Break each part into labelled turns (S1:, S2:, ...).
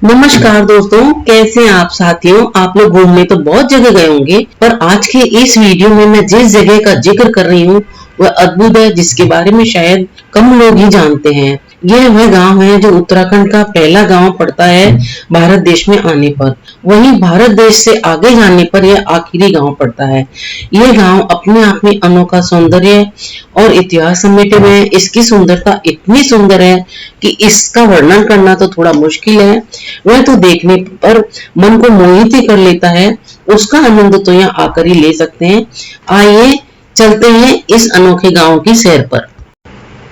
S1: नमस्कार दोस्तों, कैसे हैं आप साथियों। आप लोग घूमने तो बहुत जगह गए होंगे, पर आज के इस वीडियो में मैं जिस जगह का जिक्र कर रही हूँ वह अद्भुत है, जिसके बारे में शायद कम लोग ही जानते हैं। यह वह गांव है जो उत्तराखंड का पहला गांव पड़ता है भारत देश में आने पर। वहीं भारत देश से आगे जाने पर यह आखिरी गांव पड़ता है। यह गांव अपने आप में अनोखा सौंदर्य और इतिहास समेटे हुए है। इसकी सुंदरता इतनी सुंदर है कि इसका वर्णन करना तो थोड़ा मुश्किल है। वह तो देखने पर मन को मोहित ही कर लेता है। उसका आनंद तो यहाँ आकर ही ले सकते हैं। आइए चलते हैं इस अनोखे गांव की सैर पर।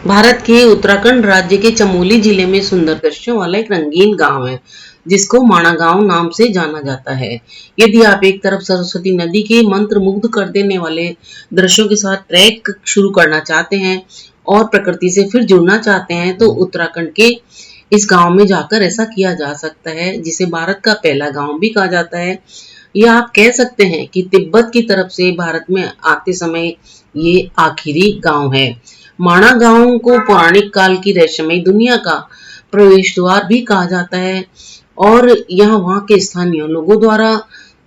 S1: भारत के उत्तराखंड राज्य के चमोली जिले में सुंदर दृश्यों वाला एक रंगीन गांव है, जिसको माणा गांव नाम से जाना जाता है। यदि आप एक तरफ सरस्वती नदी के मंत्र मुग्ध कर देने वाले दृश्यों के साथ ट्रैक शुरू करना चाहते हैं और प्रकृति से फिर जुड़ना चाहते हैं, तो उत्तराखंड के इस गांव में जाकर ऐसा किया जा सकता है, जिसे भारत का पहला गांव भी कहा जाता है। या आप कह सकते हैं कि तिब्बत की तरफ से भारत में आते समय ये आखिरी गांव है। माणा गांव को पौराणिक काल की रहस्यमयी दुनिया का प्रवेश द्वार भी कहा जाता है और यहाँ वहाँ के स्थानीय लोगों द्वारा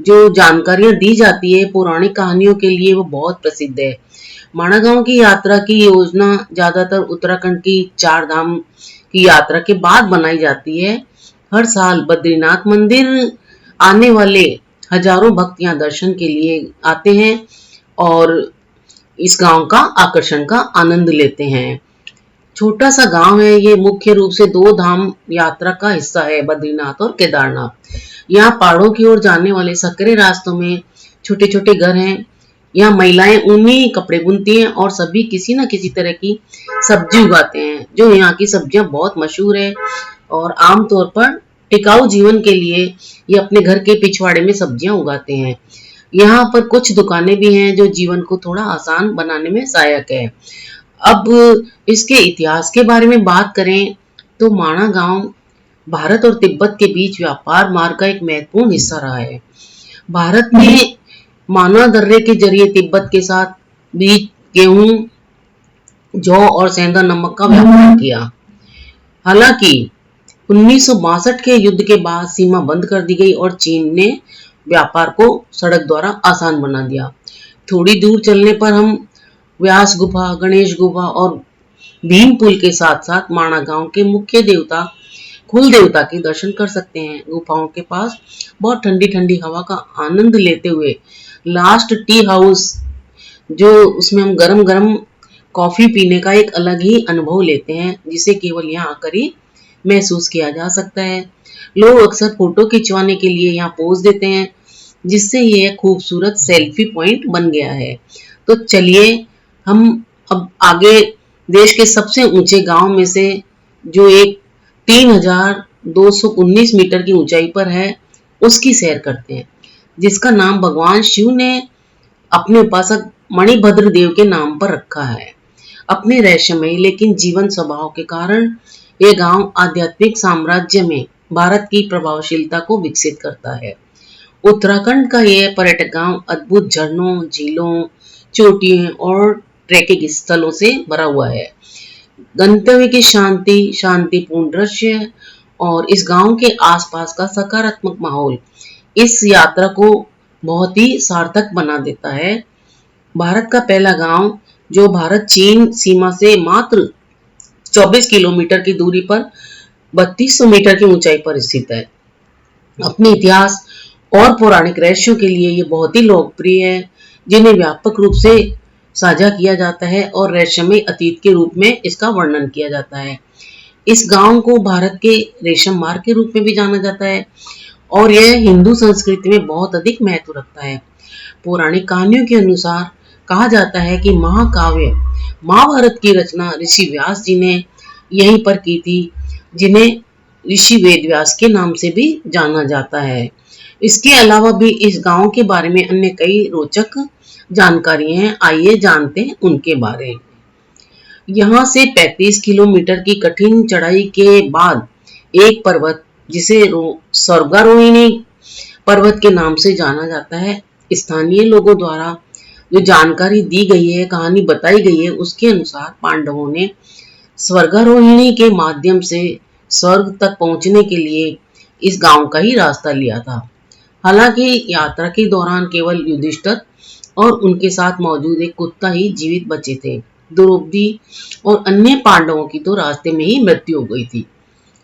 S1: जो जानकारियां दी जाती है पौराणिक कहानियों के लिए, वो बहुत प्रसिद्ध है। माणा गांव की यात्रा की योजना ज्यादातर उत्तराखंड की 4 धाम की यात्रा के बाद बनाई जाती है। हर साल बद्रीनाथ मंदिर आने वाले हजारों भक्त यहाँ दर्शन के लिए आते हैं और इस गांव का आकर्षण का आनंद लेते हैं। छोटा सा गांव है ये, मुख्य रूप से 2 धाम यात्रा का हिस्सा है, बद्रीनाथ और केदारनाथ। यहाँ पहाड़ों की ओर जाने वाले सकरे रास्तों में छोटे छोटे घर हैं। यहाँ महिलाएं ऊनी कपड़े बुनती हैं और सभी किसी न किसी तरह की सब्जी उगाते हैं। जो यहाँ की सब्जियां बहुत मशहूर है और आमतौर पर टिकाऊ जीवन के लिए ये अपने घर के पिछवाड़े में सब्जियां उगाते हैं। यहाँ पर कुछ दुकानें भी हैं जो जीवन को थोड़ा आसान बनाने में सहायक है। अब इसके इतिहास के बारे में बात करें तो माणा गांव भारत और तिब्बत के बीच व्यापार मार्ग का एक महत्वपूर्ण हिस्सा रहा है। भारत ने माना दर्रे के जरिए तिब्बत के साथ बीज, गेहूं, जौ और सेंधा नमक का व्यापार किया। हालांकि 1962 के युद्ध के बाद सीमा बंद कर दी गई और चीन ने व्यापार को सड़क द्वारा आसान बना दिया। थोड़ी दूर चलने पर हम व्यास गुफा, गणेश गुफा और भीम पुल के साथ साथ माणा गांव के मुख्य देवता कुल देवता के दर्शन कर सकते हैं। गुफाओं के पास बहुत ठंडी ठंडी हवा का आनंद लेते हुए लास्ट टी हाउस, जो उसमें हम गरम गरम कॉफी पीने का एक अलग ही अनुभव लेते हैं, जिसे केवल यहाँ आकर ही महसूस किया जा सकता है। लोग अक्सर फोटो खिंचवाने के लिए यहाँ पोज देते हैं, जिससे ये खूबसूरत सेल्फी पॉइंट बन गया है। तो चलिए हम अब आगे देश के सबसे ऊंचे गांव में से जो एक 3219 मीटर की ऊंचाई पर है उसकी सैर करते हैं, जिसका नाम भगवान शिव ने अपने उपासक मणिभद्र देव के नाम पर रखा है। अपने रहस्यमयी लेकिन जीवन स्वभाव के कारण यह गांव आध्यात्मिक साम्राज्य में भारत की प्रभावशीलता को विकसित करता है। उत्तराखंड का यह पर्यटक गांव अद्भुत झरनों, झीलों, चोटियों और ट्रैकिंग स्थलों से भरा हुआ है। गंतव्य की शांतिपूर्ण दृश्य और इस गांव के आसपास का सकारात्मक माहौल इस यात्रा को बहुत ही सार्थक बना देता है। भारत का पहला गांव जो भारत चीन सीमा से मात्र 24 किलोमीटर की दूरी पर 3200 मीटर की ऊंचाई पर स्थित है। अपने इतिहास और पौराणिक रहस्यों के लिए ये बहुत ही लोकप्रिय है, जिन्हें व्यापक रूप से साझा किया जाता है और रहस्यमय अतीत के रूप में इसका वर्णन किया जाता है। इस गांव को भारत के रेशम मार्ग के रूप में भी जाना जाता है और यह हिंदू संस्कृति में बहुत अधिक महत्व रखता है। पौराणिक कहानियों के अनुसार कहा जाता है कि महाकाव्य महाभारत की रचना ऋषि व्यास जी ने यहीं पर की थी, जिन्हें ऋषि वेदव्यास के नाम से भी जाना जाता है। इसके अलावा भी इस गांव के बारे में अन्य कई रोचक जानकारी हैं। आइए जानते हैं उनके बारे में। यहाँ से 35 किलोमीटर की कठिन चढ़ाई के बाद एक पर्वत, जिसे स्वर्गारोहिणी पर्वत के नाम से जाना जाता है, स्थानीय लोगों द्वारा जो जानकारी दी गई है, कहानी बताई गई है, उसके अनुसार पांडवों ने स्वर्गारोहिणी के माध्यम से स्वर्ग तक पहुंचने के लिए इस गांव का ही रास्ता लिया था। हालांकि यात्रा के दौरान केवल युधिष्ठिर और उनके साथ मौजूद एक कुत्ता ही जीवित बचे थे। द्रौपदी और अन्य पांडवों की तो रास्ते में ही मृत्यु हो गई थी।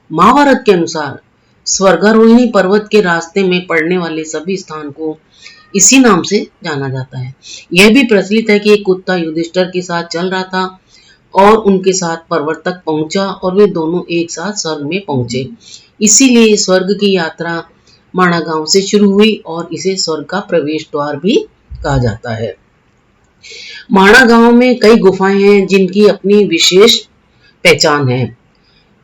S1: महाभारत के अनुसार स्वर्गारोहिणी पर्वत के रास्ते में पड़ने वाले सभी स्थान को इसी नाम से जाना जाता है। यह भी प्रचलित है कि एक कुत्ता युधिष्ठिर के साथ चल रहा था और उनके साथ पर्वत तक पहुंचा और वे दोनों एक साथ स्वर्ग में पहुंचे। इसीलिए स्वर्ग की यात्रा माणा गांव से शुरू हुई और इसे स्वर्ग का प्रवेश द्वार भी कहा जाता है। माणा गांव में कई गुफाएं हैं जिनकी अपनी विशेष पहचान है।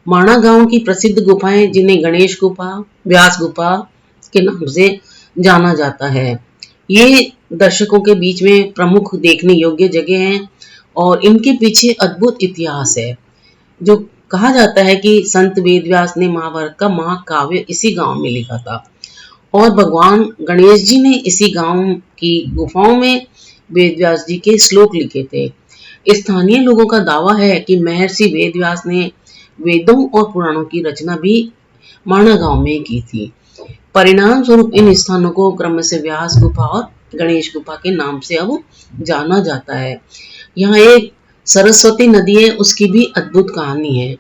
S1: माणा गांव की प्रसिद्ध गुफाएं जिन्हें गणेश गुफा, व्यास गुफा के नाम से जाना जाता है, ये दर्शकों के बीच में प्रमुख देखने योग्य जगह हैं और इनके पीछे अद्भुत इतिहास है। जो कहा जाता है कि संत वेदव्यास ने महाभारत का महाकाव्य इसी गांव में लिखा था और भगवान गणेश जी ने इसी गांव की गुफाओं में वेदव्यास जी के श्लोक लिखे थे। स्थानीय लोगों का दावा है कि महर्षि वेदव्यास ने वेदों और पुराणों की रचना भी माणा गांव में की थी। परिणाम स्वरूप इन स्थानों को क्रम से व्यास गुफा और गणेश गुफा के नाम से अब जाना जाता है। यहाँ एक सरस्वती नदी है, उसकी भी अद्भुत कहानी है।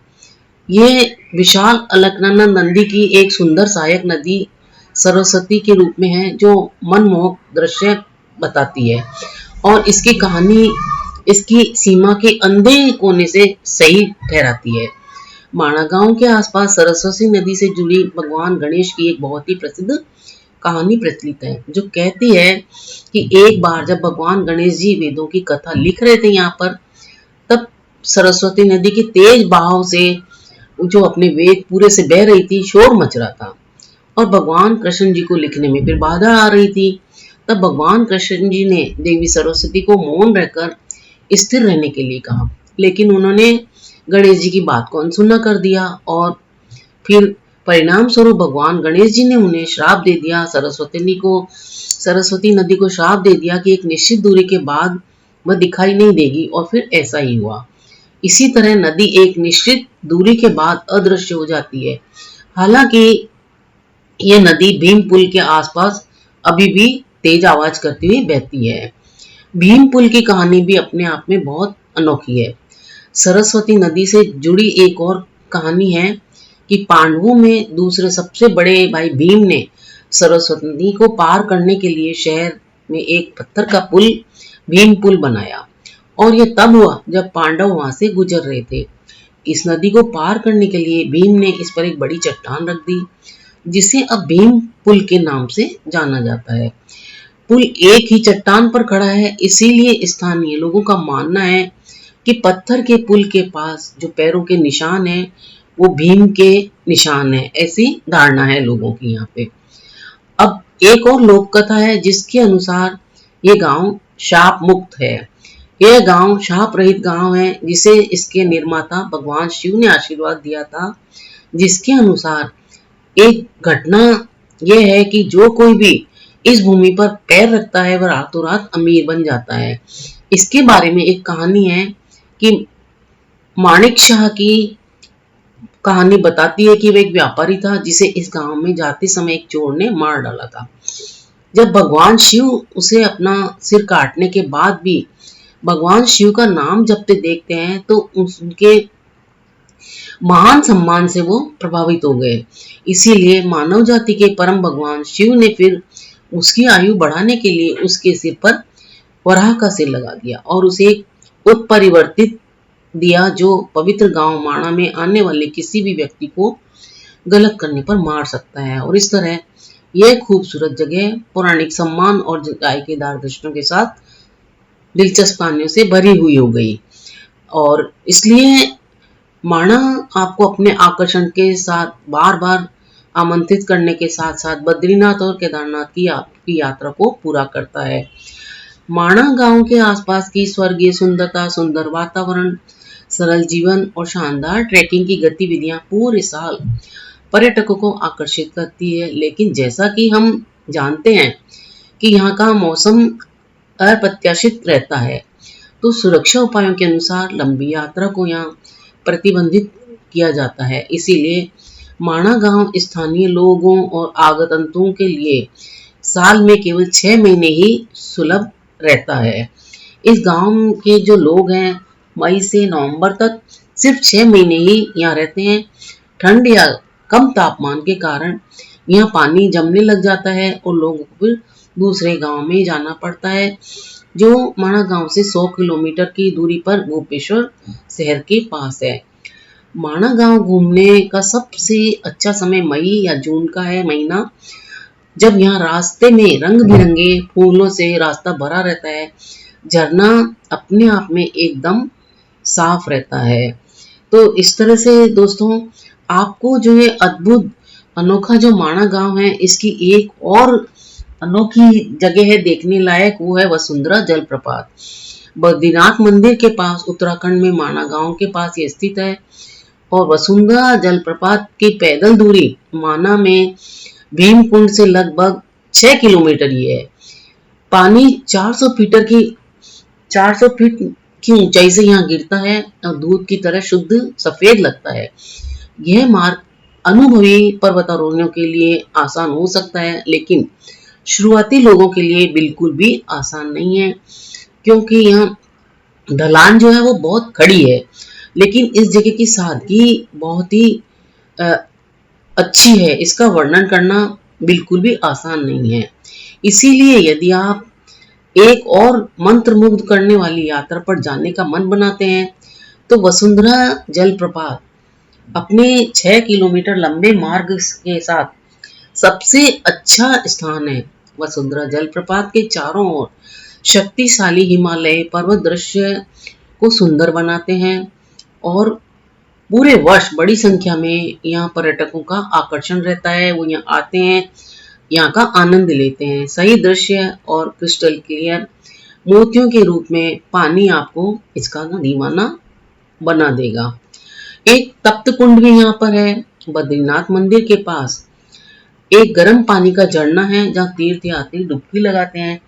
S1: ये विशाल अलकनंदा नदी की एक सुंदर सहायक नदी सरस्वती के रूप में है जो मनमोहक दृश्य बताती है और इसकी कहानी इसकी सीमा के अंधे कोने से सही ठहराती है। माणा गांव के आसपास सरस्वती नदी से जुड़ी भगवान गणेश की एक बहुत ही प्रसिद्ध कहानी प्रचलित है जो कहती है कि एक बार जब भगवान गणेश जी वेदों की कथा लिख रहे थे यहाँ पर, तब सरस्वती नदी के तेज बहाव से जो अपने वेद पूरे से बह रही थी, शोर मच रहा था और भगवान कृष्ण जी को लिखने में फिर बाधा आ रही थी। तब भगवान कृष्ण जी ने देवी सरस्वती को मौन रहकर स्थिर रहने के लिए कहा, लेकिन उन्होंने गणेश जी की बात को अनसुना कर दिया और फिर परिणाम स्वरूप भगवान गणेश जी ने उन्हें श्राप दे दिया। सरस्वती नदी को श्राप दे दिया कि एक निश्चित दूरी के बाद वह दिखाई नहीं देगी और फिर ऐसा ही हुआ। इसी तरह नदी एक निश्चित दूरी के बाद अदृश्य हो जाती है। हालांकि यह नदी भीम पुल के आसपास अभी भी तेज आवाज करती हुई बहती है। भीम पुल की कहानी भी अपने आप में बहुत अनोखी है। सरस्वती नदी से जुड़ी एक और कहानी है कि पांडवों में दूसरे सबसे बड़े भाई भीम ने सरस्वती नदी को पार करने के लिए शहर में एक पत्थर का पुल भीम पुल बनाया और यह तब हुआ जब पांडव वहां से गुजर रहे थे। इस नदी को पार करने के लिए भीम ने इस पर एक बड़ी चट्टान रख दी जिसे अब भीम पुल के नाम से जाना जाता है। पुल एक ही चट्टान पर खड़ा है, इसीलिए स्थानीय लोगों का मानना है कि पत्थर के पुल के पास जो पैरों के निशान हैं वो भीम के निशान हैं। ऐसी धारणा है लोगों की यहाँ पे। अब एक और लोक कथा है जिसके अनुसार ये गांव शाप मुक्त है। यह गांव शाप रहित गांव है जिसे इसके निर्माता भगवान शिव ने आशीर्वाद दिया था, जिसके अनुसार एक घटना यह है कि जो कोई भी इस भूमि पर पैर रखता है वह रातों रात अमीर बन जाता है। इसके बारे में एक कहानी है कि माणिक शाह की कहानी बताती है कि वह एक व्यापारी था जिसे इस गांव में जाते समय एक चोर ने मार डाला था। जब भगवान शिव उसे अपना सिर काटने के बाद भी भगवान शिव का नाम जपते देखते हैं तो उनके महान सम्मान से वो प्रभावित हो गए। इसीलिए मानव जाति के परम भगवान शिव ने फिर उसकी आयु बढ़ाने के लिए उसके सिर पर वराह का सिर लगा दिया और उसे एक उत्परिवर्तित दिया जो पवित्र गांव माणा में आने वाले किसी भी व्यक्ति को गलत करने पर मार सकता है। और इस तरह यह खूबसूरत जगह पौराणिक सम्मान और जायकेदार दृश्यों के साथ दिलचस्प कहानियों से भरी हुई हो गई और इसलिए माणा आपको अपने आकर्षण के साथ बार बार आमंत्रित करने के साथ साथ बद्रीनाथ और केदारनाथ की आपकी यात्रा को पूरा करता है। माणा गांव के आसपास की स्वर्गीय सुंदरता, सुंदर वातावरण, सरल जीवन और शानदार ट्रैकिंग की गतिविधियां पूरे साल पर्यटकों को आकर्षित करती है। लेकिन जैसा कि हम जानते हैं कि यहाँ का मौसम अप्रत्याशित रहता है, तो सुरक्षा उपायों के अनुसार लंबी यात्रा को यहाँ प्रतिबंधित किया जाता है। इसीलिए माणा गांव स्थानीय लोगों और आगंतुकों के लिए साल में केवल 6 महीने ही सुलभ रहता है। इस गांव के जो लोग हैं मई से नवंबर तक सिर्फ 6 महीने ही यहाँ रहते हैं। ठंड या कम तापमान के कारण यहाँ पानी जमने लग जाता है और लोगों को फिर दूसरे गांव में जाना पड़ता है, जो माणा गांव से 100 किलोमीटर की दूरी पर गोपेश्वर शहर के पास है। माणा गांव घूमने का सबसे अच्छा समय मई या जून का है महीना, जब यहाँ रास्ते में रंग बिरंगे फूलों से रास्ता भरा रहता है। झरना अपने आप में एकदम साफ रहता है। तो इस तरह से दोस्तों, आपको जो ये अद्भुत अनोखा जो माणा गांव है, इसकी एक और अनोखी जगह है देखने लायक, वो है वसुंधरा जलप्रपात। बद्रीनाथ मंदिर के पास उत्तराखंड में माणा गांव के पास ये स्थित है। और वसुंधरा जलप्रपात की पैदल दूरी माणा में भीमकुंड से लगभग 6 किलोमीटर ही है। पानी 400 फीट की ऊंचाई से यहाँ गिरता है और दूध की तरह शुद्ध सफेद लगता है। यह मार्ग अनुभवी पर्वतारोहियों के लिए आसान हो सकता है, लेकिन शुरुआती लोगों के लिए बिल्कुल भी आसान नहीं है, क्योंकि यहाँ ढलान जो है वो बहुत खड़ी है। लेकिन इस जगह की सादगी बहुत ही अच्छी है, इसका वर्णन करना बिल्कुल भी आसान नहीं है। इसीलिए यदि आप एक और मंत्रमुग्ध करने वाली यात्रा पर जाने का मन बनाते हैं तो वसुंधरा जलप्रपात अपने 6 किलोमीटर लंबे मार्ग के साथ सबसे अच्छा स्थान है। वसुंधरा जलप्रपात के चारों ओर शक्तिशाली हिमालय पर्वत दृश्य को सुंदर बनाते हैं और पूरे वर्ष बड़ी संख्या में यहाँ पर्यटकों का आकर्षण रहता है। वो यहाँ आते हैं, यहाँ का आनंद लेते हैं। सही दृश्य और क्रिस्टल क्लियर मोतियों के रूप में पानी आपको इसका दीवाना बना देगा। एक तप्त कुंड भी यहाँ पर है। बद्रीनाथ मंदिर के पास एक गर्म पानी का झरना है जहाँ तीर्थयात्री डुबकी लगाते हैं।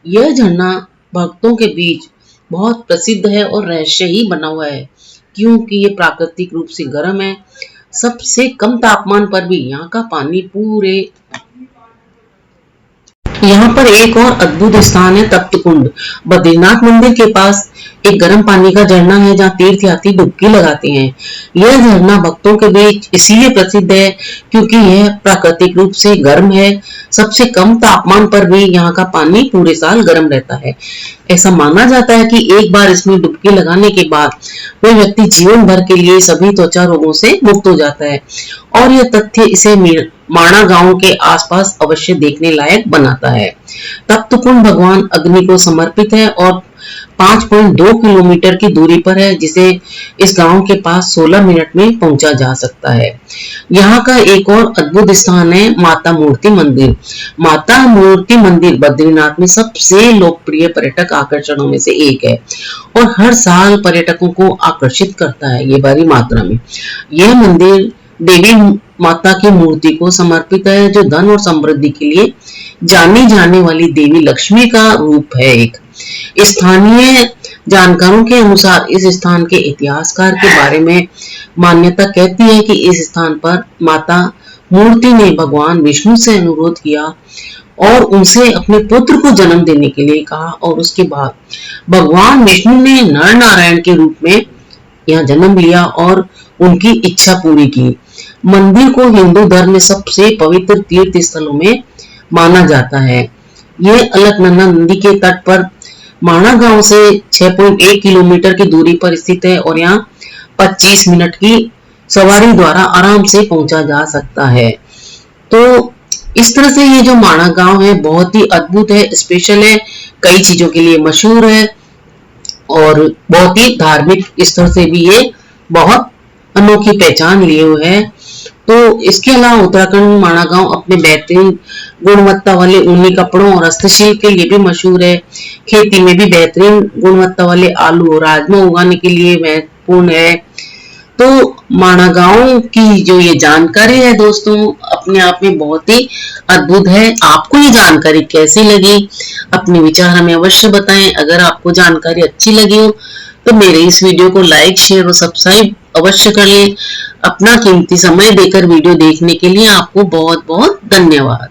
S1: यह झरना भक्तों के बीच बहुत प्रसिद्ध है और रहस्य ही बना हुआ है, क्योंकि ये प्राकृतिक रूप से गर्म है। सबसे कम तापमान पर भी यहाँ का पानी पूरे यहाँ पर एक और अद्भुत स्थान है तप्त कुंड। बद्रीनाथ मंदिर के पास एक गर्म पानी का झरना है जहाँ तीर्थयात्री डुबकी लगाते हैं। यह झरना भक्तों के बीच इसलिए प्रसिद्ध है क्योंकि यह प्राकृतिक रूप से गर्म है। सबसे कम तापमान पर भी यहाँ का पानी पूरे साल गर्म रहता है। ऐसा माना जाता है कि एक बार इसमें डुबकी लगाने के बाद वह व्यक्ति जीवन भर के लिए सभी त्वचा रोगों से मुक्त हो जाता है। और यह तथ्य इसे माणा गांव के आसपास अवश्य देखने लायक बनाता है। तप्त कुंड भगवान अग्नि को समर्पित है और 5.2 किलोमीटर की दूरी पर है, जिसे इस गांव के पास 16 मिनट में पहुंचा जा सकता है। यहाँ का एक और अद्भुत स्थान है माता मूर्ति मंदिर। माता मूर्ति मंदिर बद्रीनाथ में सबसे लोकप्रिय पर्यटक आकर्षणों में से एक है और हर साल पर्यटकों को आकर्षित करता है ये भारी मात्रा में। यह मंदिर देवी माता की मूर्ति को समर्पित है, जो धन और समृद्धि के लिए जानी जाने वाली देवी लक्ष्मी का रूप है। एक स्थानीय जानकारों के अनुसार इस स्थान के इतिहासकार के बारे में मान्यता कहती है कि इस स्थान पर माता मूर्ति ने भगवान विष्णु से अनुरोध किया और उनसे अपने पुत्र को जन्म देने के लिए कहा और उसके बाद भगवान विष्णु ने नर नारायण के रूप में यहाँ जन्म लिया और उनकी इच्छा पूरी की। मंदिर को हिंदू धर्म में सबसे पवित्र तीर्थ स्थलों में माना जाता है। ये अलकनंदा नदी के तट पर माणा गांव से 6.1 किलोमीटर की दूरी पर स्थित है और यहाँ 25 मिनट की सवारी द्वारा आराम से पहुंचा जा सकता है। तो इस तरह से ये जो माणा गांव है बहुत ही अद्भुत है, स्पेशल है, कई चीजों के लिए मशहूर है और बहुत ही धार्मिक स्तर से भी ये बहुत अनोखी पहचान लिए हुए है। तो इसके अलावा उत्तराखंड माणा गांव अपने बेहतरीन गुणवत्ता वाले ऊनी कपड़ों और हस्तशिल्प के लिए भी मशहूर है। खेती में भी बेहतरीन गुणवत्ता वाले आलू और राजमा उगाने के लिए महत्वपूर्ण है। तो माणा गांव की जो ये जानकारी है दोस्तों अपने आप में बहुत ही अद्भुत है। आपको ये जानकारी कैसी लगी, अपने विचार हमें अवश्य बताएं। अगर आपको जानकारी अच्छी लगी हो तो मेरे इस वीडियो को लाइक, शेयर और सब्सक्राइब अवश्य कर लें। अपना कीमती समय देकर वीडियो देखने के लिए आपको बहुत बहुत धन्यवाद।